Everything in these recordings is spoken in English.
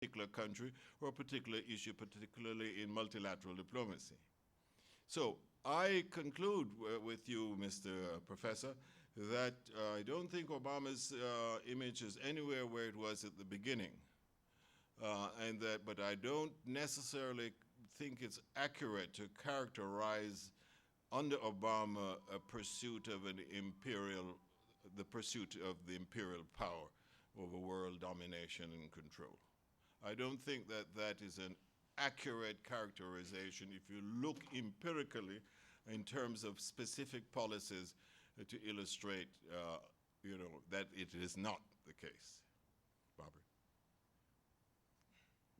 particular country or a particular issue, particularly in multilateral diplomacy. So I conclude with you, Mr. Professor, that I don't think Obama's image is anywhere where it was at the beginning. But I don't necessarily think it's accurate to characterize under Obama a pursuit of the pursuit of the imperial power over world domination and control. I don't think that that is an accurate characterization if you look empirically in terms of specific policies to illustrate, that it is not the case. Barbara,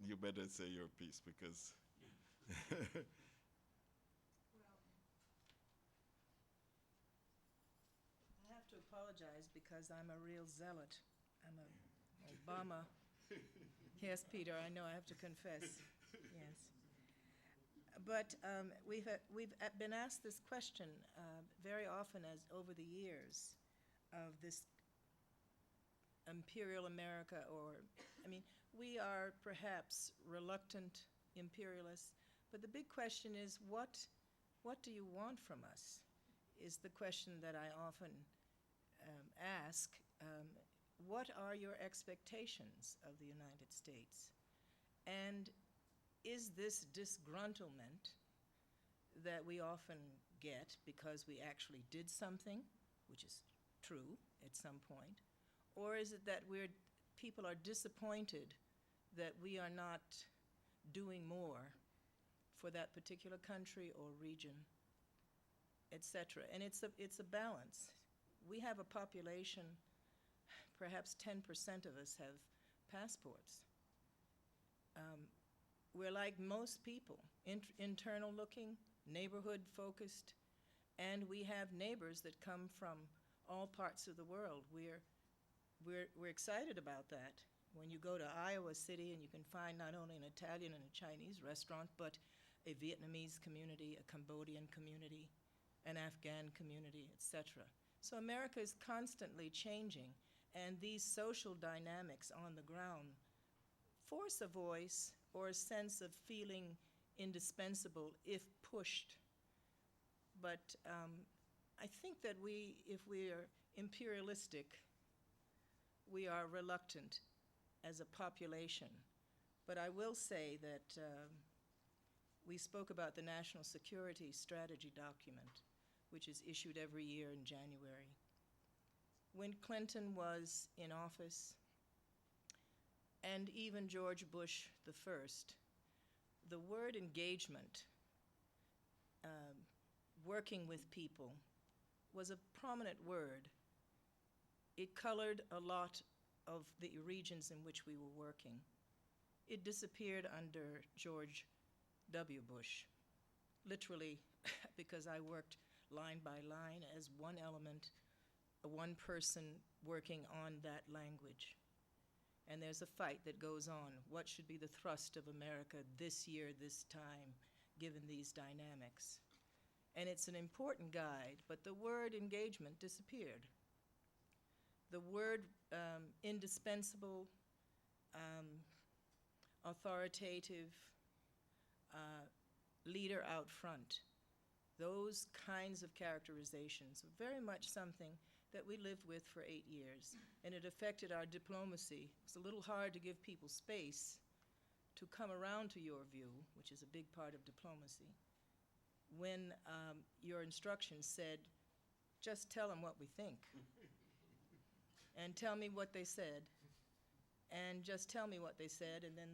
you better say your piece because. I have to apologize because I'm a real zealot. I'm a Obama. Yes, Peter, I know I have to confess. Yes. But we've been asked this question very often as over the years of this imperial America, we are perhaps reluctant imperialists, but the big question is what do you want from us is the question that I often ask. What are your expectations of the United States? And is this disgruntlement that we often get because we actually did something, which is true at some point, or is it that people are disappointed that we are not doing more for that particular country or region, etc.? And it's a balance. We have a population, perhaps 10% of us have passports. We're like most people, internal looking, neighborhood focused, and we have neighbors that come from all parts of the world. We're excited about that. When you go to Iowa City and you can find not only an Italian and a Chinese restaurant, but a Vietnamese community, a Cambodian community, an Afghan community, etc. So America is constantly changing, and these social dynamics on the ground force a voice or a sense of feeling indispensable if pushed. But I think that if we are imperialistic, we are reluctant as a population. But I will say that we spoke about the National Security Strategy document, which is issued every year in January. When Clinton was in office, and even George Bush the first, the word engagement, working with people, was a prominent word. It colored a lot of the regions in which we were working. It disappeared under George W. Bush, literally because I worked line by line as one element, one person working on that language. And there's a fight that goes on. What should be the thrust of America this year, this time, given these dynamics? And it's an important guide, but the word engagement disappeared. The word indispensable, authoritative, leader out front, those kinds of characterizations are very much something that we lived with for 8 years, and it affected our diplomacy. It's a little hard to give people space to come around to your view, which is a big part of diplomacy, when your instructions said, just tell them what we think, and tell me what they said, and just tell me what they said, and then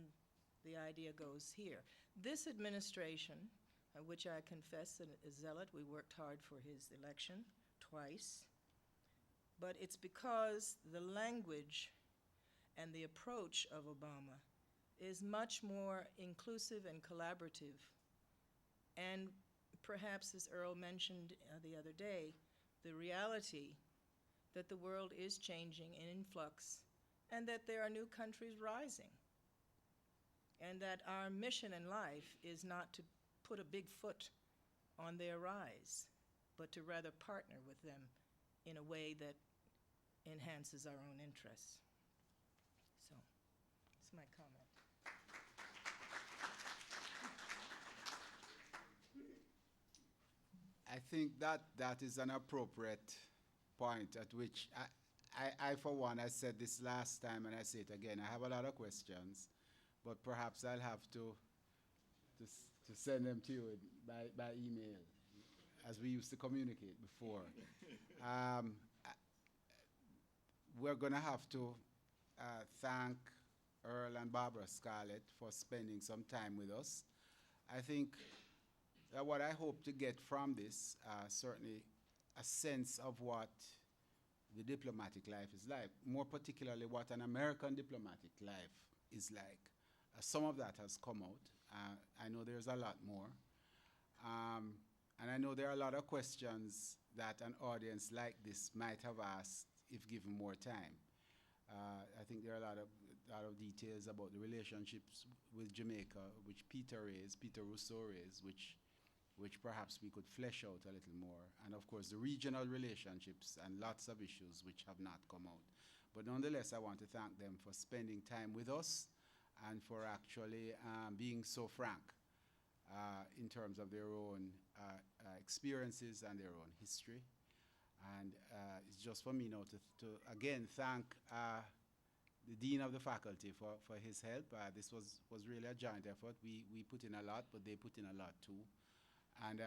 the idea goes here. This administration, which I confess is a zealot, we worked hard for his election twice, but it's because the language and the approach of Obama is much more inclusive and collaborative. And perhaps, as Earl mentioned the other day, the reality that the world is changing and in flux, and that there are new countries rising, and that our mission in life is not to put a big foot on their rise, but to rather partner with them in a way that enhances our own interests. So, that's my comment. think that is an appropriate point at which I for one, I said this last time and I say it again, I have a lot of questions, but perhaps I'll have to send them to you by email, as we used to communicate before. We're going to have to thank Earle and Barbara Scarlett for spending some time with us. I think that what I hope to get from this, certainly a sense of what the diplomatic life is like, more particularly what an American diplomatic life is like. Some of that has come out. I know there's a lot more. And I know there are a lot of questions that an audience like this might have asked if given more time. I think there are a lot of details about the relationships with Jamaica, which Peter Rousseau raised, which perhaps we could flesh out a little more. And of course, the regional relationships and lots of issues which have not come out. But nonetheless, I want to thank them for spending time with us and for actually being so frank in terms of their own experiences and their own history. And it's just for me now to again thank the Dean of the Faculty for his help. This was really a joint effort. We put in a lot, but they put in a lot too. And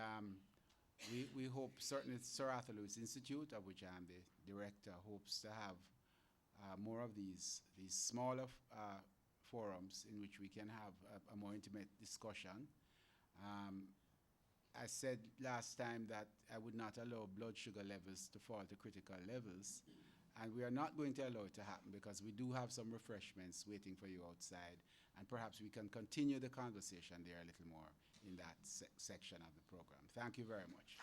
we hope, certainly Sir Arthur Lewis Institute, of which I am the director, hopes to have more of these smaller forums in which we can have a more intimate discussion. I said last time that I would not allow blood sugar levels to fall to critical levels, and we are not going to allow it to happen because we do have some refreshments waiting for you outside, and perhaps we can continue the conversation there a little more in that section of the program. Thank you very much.